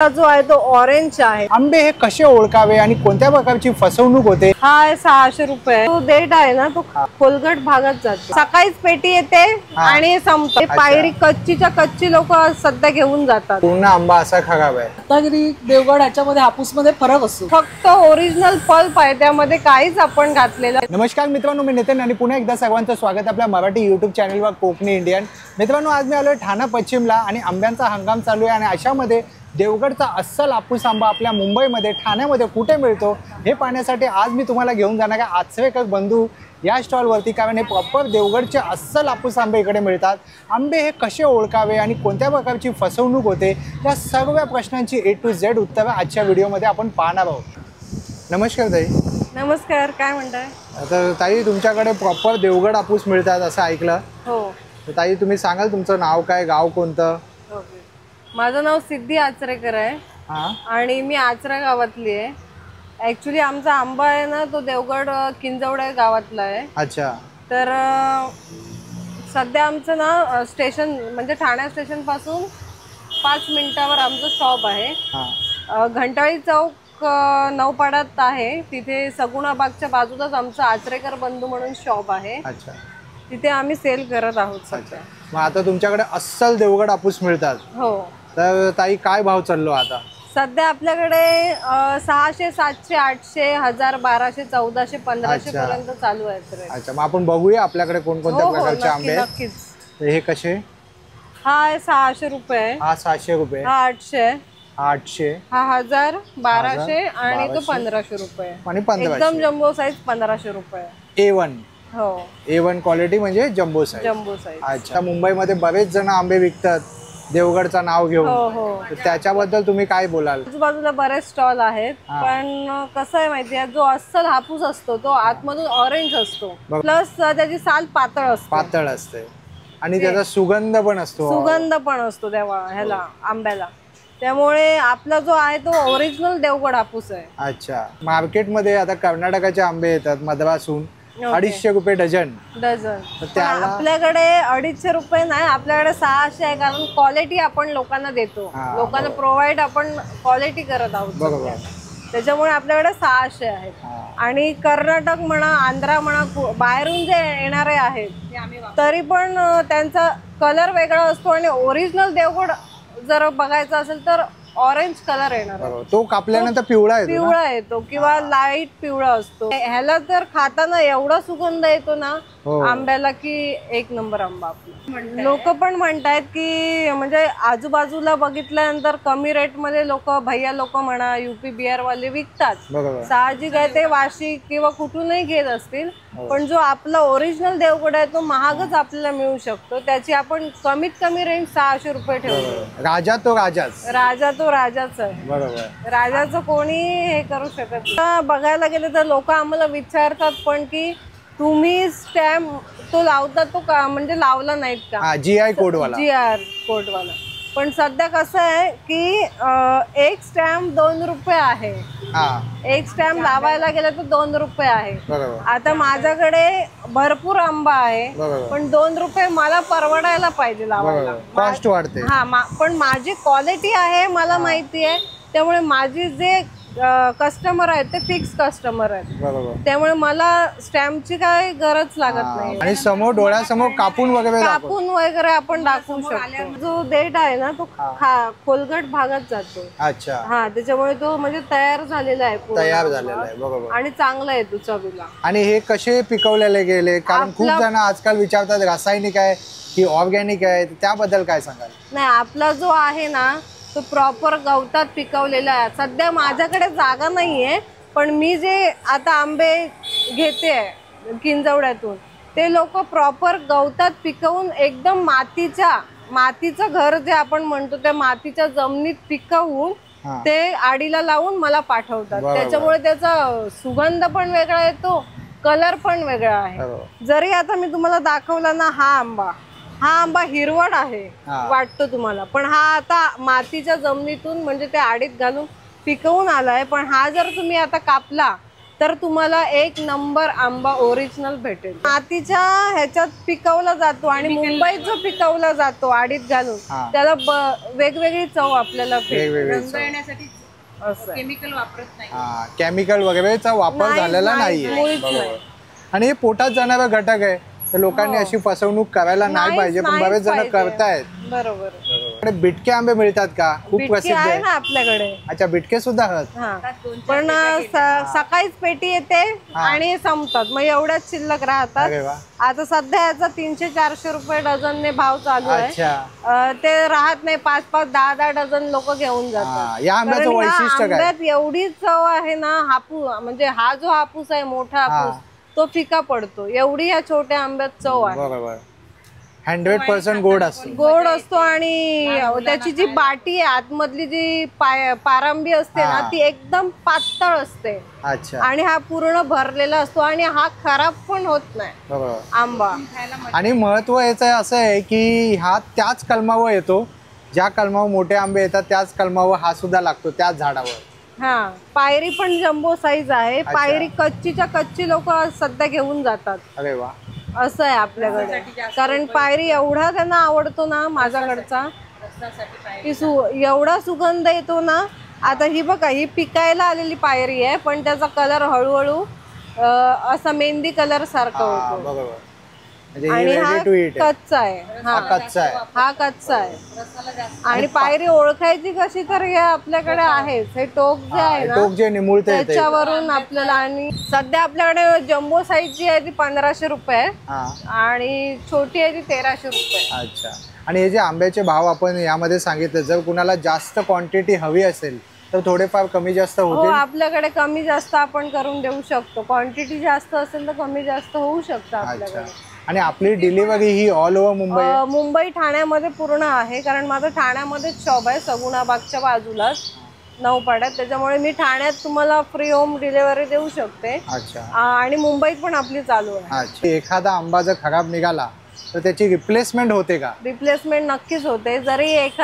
जो आहे तो ऑरेंज आहे। आंबे हे कसे ओळखावे आणि कोणत्या प्रकारची फसवणूक होते? हा आहे 600 रुपये। तो देठ आहे ना तो खोलगट भागात जातो, सकाळीच पेटी येते आणि संपते। पायरी कच्चीच्या कच्ची लोक सध्या घेऊन जातात। पूर्ण आंबा असा खराब आहे। रत्नागिरी देवगड ह्याच्यामध्ये हापूस मध्ये फरक असतो, फक्त ओरिजिनल पल्प आहे, त्यामध्ये काहीच आपण घातलेलं। नमस्कार मित्रांनो, मी नितीन आणि पुन्हा एकदा सर्वांचं स्वागत आपल्या मराठी यूट्यूब चॅनलवर कोकणी इंडियन। मित्रांनो, आज मी आलोय ठाणा पश्चिमला आणि आंब्यांचा हंगाम चालू आहे आणि अशामध्ये देवगडचा अस्सल हापूस आंबा आपल्या मुंबईमध्ये ठाण्यामध्ये कुठे मिळतो हे पाहण्यासाठी आज मी तुम्हाला घेऊन जाणार आहे आचरेकर बंधू या स्टॉलवरती। कारण हे प्रॉपर देवगडचे अस्सल हापूस आंबे इकडे मिळतात। आंबे हे कसे ओळखावे आणि कोणत्या प्रकारची फसवणूक होते या सर्व प्रश्नांची A to Z उत्तरं आजच्या व्हिडिओमध्ये आपण पाहणार आहोत। नमस्कार ताई। नमस्कार, काय म्हणताय? तर ताई, तुमच्याकडे प्रॉपर देवगड हापूस मिळतात असं ऐकलं। हो। तर ताई, तुम्ही सांगाल तुमचं नाव काय, गाव कोणतं? माझं नाव सिद्धी आचरेकर आहे आणि मी आचरा गावातली आहे। ऍक्च्युली आमचा आंबा आहे ना तो देवगड किंजवडे गावातला आहे। अच्छा। तर सध्या आमचं ना स्टेशन म्हणजे ठाणे स्टेशन पासून 5 मिनिटावर आमचं शॉप आहे। घंटाळी चौक नौपाड्यात आहे, तिथे सगुणाबागच्या बाजूलाच आमचं आचरेकर बंधू म्हणून शॉप आहे। अच्छा। तिथे आम्ही सेल करत आहोत सध्या। मग आता तुमच्याकडे अस्सल देवगड हापूस मिळतात? हो। तर ताई, काय भाव चाललो आता सध्या आपल्याकडे? 600, 700, 800, 1000, 1200, 1400, 1500 पर्यंत चालू आहे। अच्छा, मग आपण बघूया आपल्याकडे कोणकोणत्या प्रकारचे आंबे आहेत। नक्कीच। हे कसे? हा आहे 600 रुपये। हा 600 रुपये। हा 800। 800। हा 1000, 1200 आणि तो 1500 रुपये। आणि 1500 एकदम जम्बो साईज 1500 रुपये। A1। हो, A1 क्वालिटी म्हणजे जम्बो साईज। Jumbo size. अच्छा। मुंबईमध्ये बरेच जण आंबे विकतात देवगडचं नाव घेऊन। हो हो। त्याच्याबद्दल तुम्ही काय बोलाल? आजूबाजूला बरेच स्टॉल आहेत, पण कसं आहे माहितीये, जो अस्सल हापूस असतो तो आतमधून ऑरेंज असतो, प्लस त्याची साल पातळ असते आणि त्याचा सुगंध पण असतो तेव्हा ह्याला आंब्याला। त्यामुळे आपला जो आहे तो ओरिजिनल देवगड हापूस आहे। अच्छा। मार्केटमध्ये आता कर्नाटकाचे आंबे येतात मद्रासहून, 250 रुपये डझन। आपल्याकडे 250 रुपये नाही, आपल्याकडे 600 आहे, कारण क्वालिटी आपण लोकांना देतो, लोकांना प्रोव्हाइड आपण क्वालिटी करत आहोत। बरोबर। त्याच्यामुळे आपल्याकडे 600 आहेत। आणि कर्नाटक म्हणा, आंध्रा म्हणा, बाहेरून जे येणारे आहेत तरी पण त्यांचा कलर वेगळा असतो आणि ओरिजिनल देवगड जर बघायचं असेल तर ऑरेंज कलर येणार, तो कापल्यानंतर पिवळा येतो किंवा लाईट पिवळा असतो। ह्याला तर खाताना एवढा सुगंध येतो ना आंब्याला की एक नंबर आंबा आपला। लोक पण म्हणतायत की म्हणजे आजूबाजूला बघितल्यानंतर कमी रेट मध्ये लोक, भैया लोक म्हणा, UP बिहार वाले विकतात। साहजिक आहे, ते वाशी किंवा कुठूनही घेत असतील, पण जो आपला ओरिजिनल देवगड आहे तो महागच आपल्याला मिळू शकतो। त्याची आपण कमीत कमी रेंज 600 रुपये ठेवतो। राजा तो राजाच आहे। बरोबर। राजाचं कोणी हे करू शकत नाही। बघायला गेलं तर लोक आम्हाला विचारतात पण की तुम्ही स्टॅम्प तो लावता, तो का म्हणजे लावला नाहीत का? GR कोडवाला। पण सध्या कसं आहे की एक स्टॅम्प 2 रुपये आहे। एक स्टॅम्प लावायला गेलं तर 2 रुपये आहे। आता माझ्याकडे भरपूर आंबा आहे, पण 2 रुपये मला परवडायला पाहिजे लावायला, कॉस्ट वाढते। पण माझी क्वालिटी आहे, मला माहिती आहे, त्यामुळे माझी जे कस्टमर आहेत ते फिक्स कस्टमर आहेत, त्यामुळे मला स्टॅम्पची काय गरज लागत नाही। आणि समोर डोळ्यासमोर कापून वगैरे आपण दाखवू शकतो। जो देठ आहे ना तो खोलगट भागात जातो। अच्छा। हा, त्याच्यामुळे तो म्हणजे तयार झालेला आहे। बरोबर। आणि चांगला आहे तो चवीला। आणि हे कसे पिकवलेले गेले? कारण खूप जण आजकाल विचारतात रासायनिक आहे की ऑर्गॅनिक आहे, त्याबद्दल काय सांगाल? नाही, आपला जो आहे ना तो प्रॉपर गवतात पिकवलेला आहे। सध्या माझ्याकडे जागा नाहीये, पण मी जे आता आंबे घेते किंजवड्यातून ते लोक प्रॉपर गवतात पिकवून एकदम मातीचं घर जे आपण म्हणतो त्या मातीच्या जमिनीत पिकवून ते आडीला लावून मला पाठवतात। त्याच्यामुळे त्याचा सुगंध पण वेगळा येतो, कलर पण वेगळा आहे। जरी आता मी तुम्हाला दाखवला ना हा आंबा हिरवट आहे वाटतो तुम्हाला, पण हा आता मातीच्या जमिनीतून म्हणजे त्या आडीत घालून पिकवून आलाय। पण हा जर तुम्ही आता कापला तर तुम्हाला एक नंबर आंबा ओरिजिनल भेटेल. मातीच्या ह्याच्यात पिकवला जातो आणि मुंबईत जो पिकवला जातो आडीत घालून त्याला वेगवेगळी चव आपल्याला वेगवेगळी असं केमिकल वापरत नाही. केमिकल वगैरेचा वापर झालेला नाहीये. आणि हे पोटात जाणारा घटक आहे, तर लोकांनी अशी फसवणूक करायला नाही पाहिजे, पण बरेच जण करतायत. बरोबर. बिटके आंबे मिळतात का? खूप प्रसिद्ध आहे आहे ना आपल्याकडे. अच्छा, बिटके सुद्धा आहेत. पण सकाळीच पेटी येते आणि संपतात, मग एवढ्याच शिल्लक राहतात. अरे वा. आता सध्या याचा 300-400 रुपये डझनने भाव चालू आहे. अच्छा. ते राहत नाही, 5-5, 10-10 डझन लोक घेऊन जातात. या आंब्याचं वैशिष्ट्य काय? आंब्यात एवढी चव आहे ना, हापूस म्हणजे हा जो हापूस आहे मोठा हापूस तो फिका पडतो, एवढी या छोट्या आंब्यात चव आहे. बरोबर. 100% गोड असतो. गोड असतो आणि त्याची जी बाटी आहे आतमधली जी पारंबी असते ना ती एकदम पातळ असते. अच्छा. आणि हा पूर्ण भरलेला असतो आणि हा खराब पण होत नाही. बरोबर. आंबा. आणि महत्व याचं असं आहे की हा त्याच कलमावर येतो, ज्या कलमावर मोठे आंबे येतात त्याच कलमावर हा सुद्धा लागतो, त्याच झाडावर. हा, पायरी पण जम्बो साईज आहे. पायरी कच्चीच्या कच्ची लोक सध्या घेऊन जातात. अरे वा. असं आहे आपल्याकडे, कारण पायरी एवढा त्यांना आवडतो ना माझ्याकडचा, की एवढा सुगंध येतो ना. आता ही बघा, ही पिकायला आलेली पायरी आहे, पण त्याचा कलर हळूहळू असा मेहंदी कलर सारखा होतो. बरोबर. आणि हा कच्चा आहे. हा कच्चा आहे. हा कच्चा आहे. आणि पायरी ओळखायची कशी, तर हे आपल्याकडे आहेच, हे टोक जे आहे ना, टोक जे निमुळते त्याच्यावरून आपल्याला. आणि सध्या आपल्याकडे जम्बो साईज जी आहे ती 1500 रुपये आणि छोटी आहे ती 1300 रुपये. अच्छा. आणि हे जे आंब्याचे भाव आपण यामध्ये सांगितले, जर कुणाला जास्त क्वांटिटी हवी असेल तर थोडेफार कमी जास्त होतील. आपल्याकडे कमी जास्त आपण करून देऊ शकतो. क्वांटिटी जास्त असेल तर कमी जास्त होऊ शकतं आपल्याकडे. आणि आपली डिलिव्हरी ही ऑल ओव्हर मुंबई ठाण्यामध्ये पूर्ण आहे, कारण माझं ठाण्यामध्येच शॉप आहे, सगुणाबागच्या बाजूलाच नौपाड्यात. त्याच्यामुळे मी ठाण्यात तुम्हाला फ्री होम डिलिव्हरी देऊ शकते. अच्छा. आणि मुंबईत पण आपली चालू आहे. अच्छा. एखादा आंबा जर खराब निघाला तर त्याची रिप्लेसमेंट होते का? रिप्लेसमेंट नक्कीच होते. जरी एक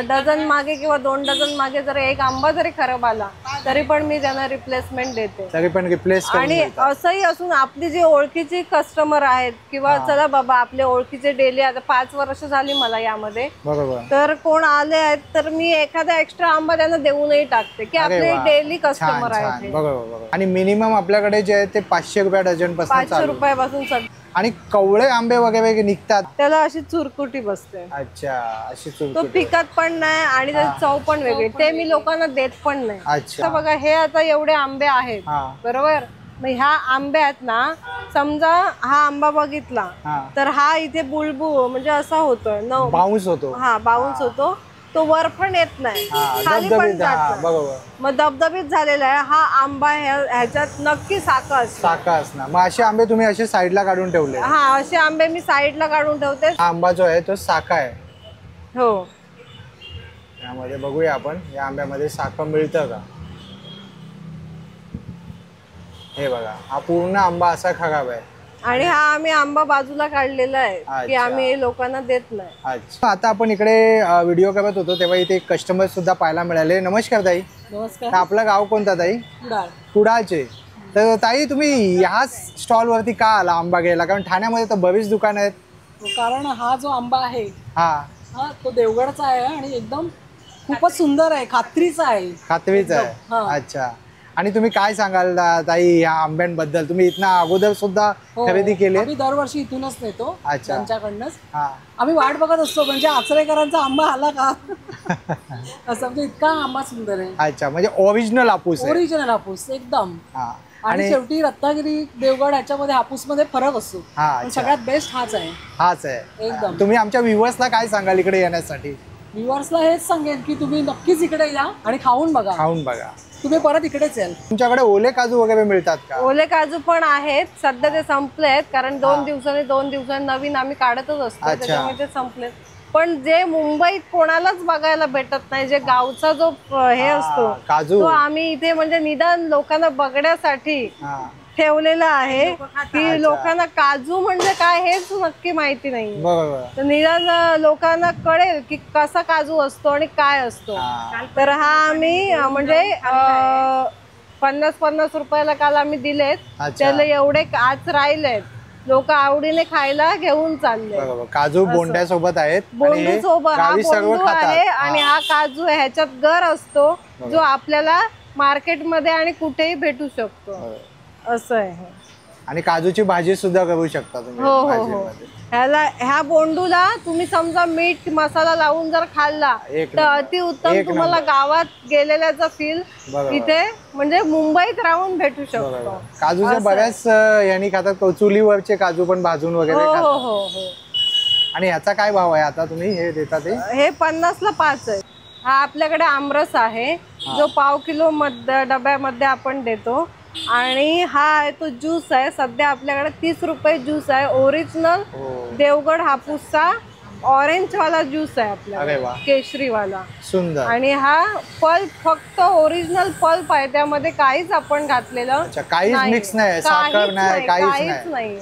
डझन मागे किंवा 2 डझन मागे जर एक आंबा जरी खराब आला तरी पण मी त्यांना रिप्लेसमेंट देते. तरी पण रिप्लेस. आणि असंही असून आपली जी ओळखीची कस्टमर आहेत किंवा चला बाबा आपले ओळखीचे डेली, आता 5 वर्ष झाली मला यामध्ये, बरोबर, तर कोण आले आहेत तर मी एखादा एक्स्ट्रा आंबा त्यांना देऊनही टाकते की आपले डेली कस्टमर आहेत. बरोबर. आणि मिनिमम आपल्याकडे जे आहे ते 500 रुपये डझन पासून, 500 रुपयापासून. आणि कवळे आंबे वगैरे निघतात, त्याला अशी चुरकुटी बसते. अच्छा. अशी चुरकुटी. तो पिकत पण नाही आणि त्याची चव पण वेगळी, ते मी लोकांना देत पण नाही. अच्छा. बघा, हे आता एवढे आंबे आहेत बरोबर, मग ह्या आंब्यात ना समजा हा आंबा बघितला तर हा इथे बुलबुल म्हणजे असा होतोय, बाउन्स होतो. हा, बाउन्स होतो. तो वर पण येत नाही, खाली पण जात नाही. मग दबदबीत झालेला आहे हा आंबा. ह्याच्यात नक्की साखर असणार. मग असे आंबे तुम्ही असे साईडला काढून ठेवले? हा, असे आंबे मी साईडला काढून ठेवते. हा आंबा जो आहे तो साखा आहे. हो. यामध्ये बघूया आपण, या आंब्यामध्ये साखर मिळतं का? हे बघा, हा पूर्ण आंबा असा खराब आहे. आणि हा आम्ही आंबा बाजूला काढलेला आहे की आम्ही लोकांना देत नाही. अच्छा. आता आपण इकडे व्हिडिओ करत होतो तेव्हा इथे एक कस्टमर सुद्धा पाहायला मिळाले. नमस्कार ताई. नमस्कार. आपलं गाव कोणतं ताई? कुडाळचे. तर ताई तुम्ही ह्या स्टॉल वरती का आला आंबा घ्यायला? कारण ठाण्यामध्ये तर बरीच दुकान आहेत. कारण हा जो आंबा आहे हा तो देवगडचा आहे आणि एकदम खूपच सुंदर आहे, खात्रीचा आहे. खात्रीचा आहे. अच्छा. आणि तुम्ही काय सांगाल ताई या आंब्यांबद्दल? तुम्ही इथनं अगोदर सुद्धा खरेदी केली? आम्ही दरवर्षी इथूनच नेतो त्यांच्याकडनंच. हा. आम्ही वाट बघत असतो म्हणजे आचरेकरांचा आंबा आला का असं, म्हणजे इतका आंबा सुंदर आहे. अच्छा. म्हणजे ओरिजिनल हापूस आहे. ओरिजिनल हापूस एकदम. आणि शेवटी रत्नागिरी देवगड ह्याच्यामध्ये हापूस मध्ये फरक असतो, पण सगळ्यात बेस्ट हाच आहे एकदम. तुम्ही आमच्या व्ह्यूअर्सला काय सांगाल इकडे येण्यासाठी? व्ह्यूअर्सला हेच सांगेन की तुम्ही नक्कीच इकडे या आणि खाऊन बघा. तुम्ही परत इकडेच याल. तुमच्याकडे ओले काजू वगैरे मिळतात का? ओले काजू पण आहेत. सध्या ते संपले आहेत, कारण 2 दिवसांनी नवीन आम्ही काढतच असतो, त्याच्यामुळे ते संपलेत. पण जे मुंबईत कोणालाच बघायला भेटत नाही, जे गावचा जो हे असतो काजू, तो आम्ही इथे म्हणजे निदान लोकांना बघण्यासाठी ठेवलेला आहे की लोकांना काजू म्हणजे काय हेच नक्की माहिती नाही. तर निदान लोकांना कळेल की कसा काजू असतो आणि काय असतो. तर हा आम्ही म्हणजे 50-50 रुपयाला काल आम्ही दिलेत. अच्छा. त्याला एवढे आज राहिलेत, लोक आवडीने खायला घेऊन चालले. बरोबर. काजू बोंड्यासोबत आहेत, बोंडू सोबत हा सर्व बोंडू खातात. आहे आणि हा काजू आहे. ह्याच्यात गर असतो जो आपल्याला मार्केटमध्ये आणि कुठेही भेटू शकतो. असं आहे. आणि काजूची भाजी सुद्धा करू शकता तुम्ही. हो हो हो. ह्या बोंडूला तुम्ही समजा मीठ मसाला लावून जर खाल्ला तर अतिउत्तम. तुम्हाला गावात गेलेल्याचा फील इथे म्हणजे मुंबईत राहून भेटू शकतो. काजूच्या बऱ्याच यांनी खातात, चुलीवरचे काजू पण भाजून वगैरे हो खातात. हो हो. आणि याचा काय भाव आहे आता तुम्ही हे देता ते? हे 50 ला 5 आहे. हा आपल्याकडे आमरस आहे जो 1/2 किलो मध्ये डब्यामध्ये आपण देतो. आणि हा आहे तो ज्यूस आहे. सध्या आपल्याकडे 30 रुपये ज्यूस आहे. ओरिजिनल देवगड हापूसचा ऑरेंज वाला ज्यूस आहे आपल्याकडे, केशरी वाला. सुंदर. आणि हा पल्प फक्त ओरिजिनल पल्प आहे, त्यामध्ये काहीच आपण घातलेलं काहीच मिक्स नाही, साखर नाही, काहीच नाही.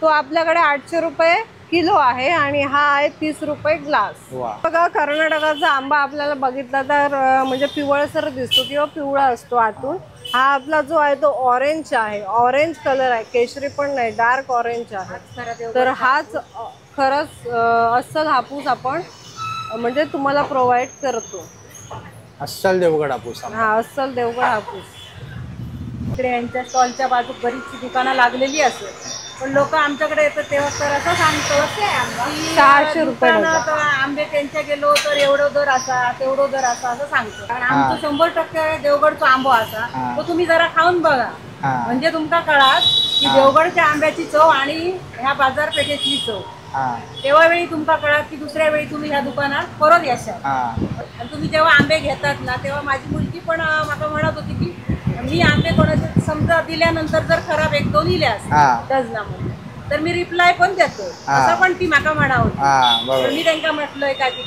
तो आपल्याकडे 800 रुपये किलो आहे आणि हा आहे 30 रुपये ग्लास. बघा कर्नाटकाचा आंबा आपल्याला बघितला तर म्हणजे पिवळसर दिसतो किंवा पिवळा असतो आतून. हा आपला जो आहे तो ऑरेंज आहे, ऑरेंज कलर आहे, केशरी पण नाही, डार्क ऑरेंज आहे. तर हाच खरंच अस्सल हापूस आपण म्हणजे तुम्हाला प्रोव्हाइड करतो. अस्सल देवगड हापूस. हा अस्सल देवगड हापूस. इकडे यांच्या स्टॉलच्या बाजू बरीचशी दुकानं लागलेली असेल, पण लोक आमच्याकडे येतात तेव्हा तर असं सांगतो 600 रुपये आंबे त्यांच्या गेलो तर एवढं दर असा तेवढं दर असा असं सांगतो. कारण आमचं 100% देवगडचा आंबो असा तो तुम्ही जरा खाऊन बघा, म्हणजे तुमका कळात की देवगडच्या आंब्याची चव आणि ह्या बाजारपेठेतली चव. तेव्हा वेळी तुमका कळात की दुसऱ्या वेळी तुम्ही ह्या दुकानात परत याशाल. आणि तुम्ही जेव्हा आंबे घेतात ना तेव्हा माझी मुलगी पण मला म्हणत होती की मी आंबे कोणाचे समजा दिल्यानंतर जर खराब 1-2 इले असतात डझनामध्ये तर मी रिप्लाय पण देतो, असं पण ती माका म्हणा होती. मी त्यांना म्हटलंय का की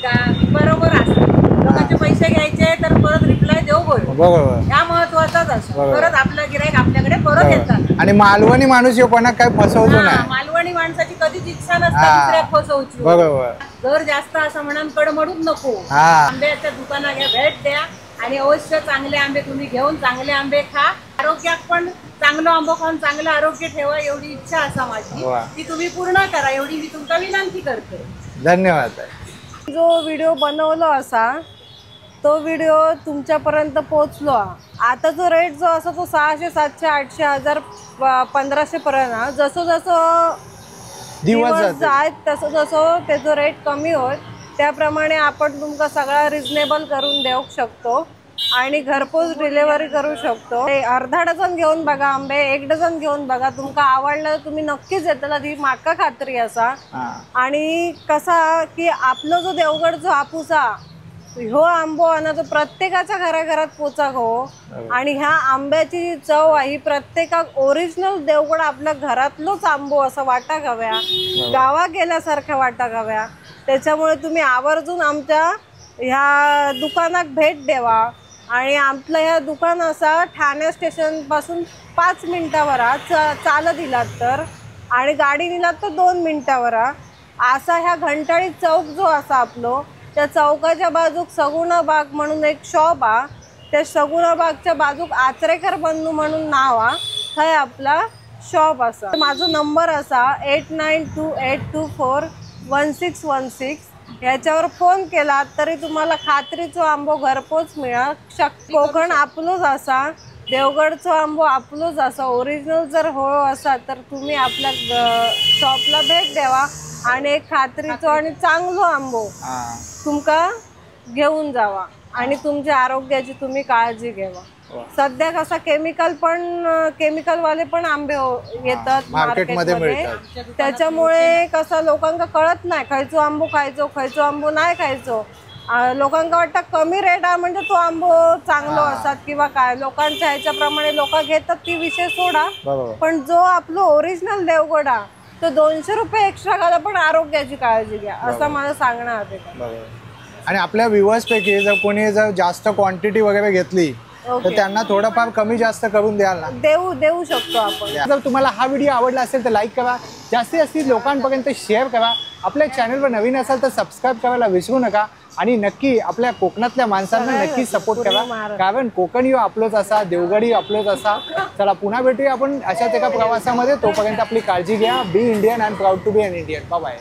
बरोबर असतं, लोकांचे पैसे घ्यायचे तर परत रिप्लाय देऊ बरोबर. ह्या महत्वाचाच असतो. परत आपलं गिराईक आपल्याकडे परत येतात. आणि मालवणी माणूस कोणा काय फसवतो नाही. मालवणी माणसाची कधीच इच्छा नसते दुसऱ्या फसवची. बरोबर. जर जास्त असं म्हणून कडमडूच नको. आंब्याच्या दुकानात घ्या, भेट द्या आणि अवश्य चांगले आंबे तुम्ही घेऊन चांगले आंबे खा. आरोग्यात पण चांगलं आंबो खाऊन चांगलं आरोग्य ठेवा एवढी इच्छा असा माझी, ती तुम्ही पूर्ण करा एवढी मी तुमचा विनंती करते. धन्यवाद. जो व्हिडिओ बनवलो असा तो व्हिडिओ तुमच्यापर्यंत पोहोचलो. आता जो रेट जो असा तो 600, 700, 800, 1000, 1500 पर्यंत जसं जसं दिवस जात तसं जसं त्याचा रेट कमी होत त्याप्रमाणे आपण तुमका सगळा रिजनेबल करून देऊ शकतो आणि घरपोच डिलिव्हरी करू शकतो. अर्धा डझन घेऊन बघा आंबे, 1 डझन घेऊन बघा, तुमका आवडलं तर तुम्ही नक्कीच येतला, ती माका खात्री असा. आणि कसा की आपलं जो देवगडचा हापूस ह्यो आंबो ना तो प्रत्येकाच्या घराघरात पोचाक हो. आणि ह्या आंब्याची जी चव आहे ही प्रत्येकाक ओरिजिनल देवगड आपल्या घरातलोच आंबो असं वाटाक हव्या, गावात गेल्यासारख्या वाटाक हव्या. त्याच्यामुळे तुम्ही आवर्जून आमच्या ह्या दुकानात भेट द्यावा. आणि आपलं ह्या दुकान असा ठाणे स्टेशनपासून 5 मिनिटावर चालत दिलात तर, आणि गाडी दिलात तर 2 मिनिटावर असा. ह्या घंटाळी चौक जो असा आपलो त्या चौकाच्या बाजूक सगुणा बाग म्हणून एक शॉप आ. त्या सगुणा बागच्या बाजूक आचरेकर बंधू म्हणून नाव आ, थंय आपला शॉप असा. माझा नंबर असा 8928241616. ह्याच्यावर फोन केला तरी तुम्हाला खात्रीचो आंबो घरपोच मिळा शकतो. कोकण आपलोच असा, देवगडचो आंबो आपलोच असा, ओरिजिनल जर हो असा तर तुम्ही आपल्या शॉपला भेट द्यावा आणि एक खात्रीचो आणि चांगलो आंबो तुमका घेऊन जावा आणि तुमच्या आरोग्याची तुम्ही काळजी घ्यावा. सध्या कसा केमिकलवाले पण आंबे येतात मार्केटमध्ये, त्याच्यामुळे कसं लोकांना कळत नाही खयचो आंबो खायचो खयचो आंबो नाही खायचो. लोकांना वाटतं कमी रेट आहे म्हणजे तो आंबो चांगलो असतात किंवा काय, लोकांच्या ह्याच्याप्रमाणे लोक घेतात ती विषय सोडा. पण जो आपलं ओरिजिनल देवगड तो 200 रुपये एक्स्ट्रा घाला पण आरोग्याची काळजी घ्या असं मला सांगणं आहे. आणि आपल्या व्ह्युअर्स पैकी जर कोणी जर जास्त क्वांटिटी वगैरे घेतली तर त्यांना थोडंफार कमी जास्त करून द्याल ना? देऊ शकतो आपण. जर तुम्हाला हा व्हिडिओ आवडला असेल तर लाईक करा, जास्तीत जास्त लोकांपर्यंत शेअर करा. आपल्या चॅनलवर नवीन असाल तर सबस्क्राईब करायला विसरू नका. आणि नक्की आपल्या कोकणातल्या माणसांना नक्की सपोर्ट करा, कारण कोकण यो आपलोच असा, देवगड यो आपलोच असा. चला पुन्हा भेटूया आपण अशाच एका प्रवासामध्ये. तोपर्यंत आपली काळजी घ्या. Be Indian and proud to be an Indian. Bye bye.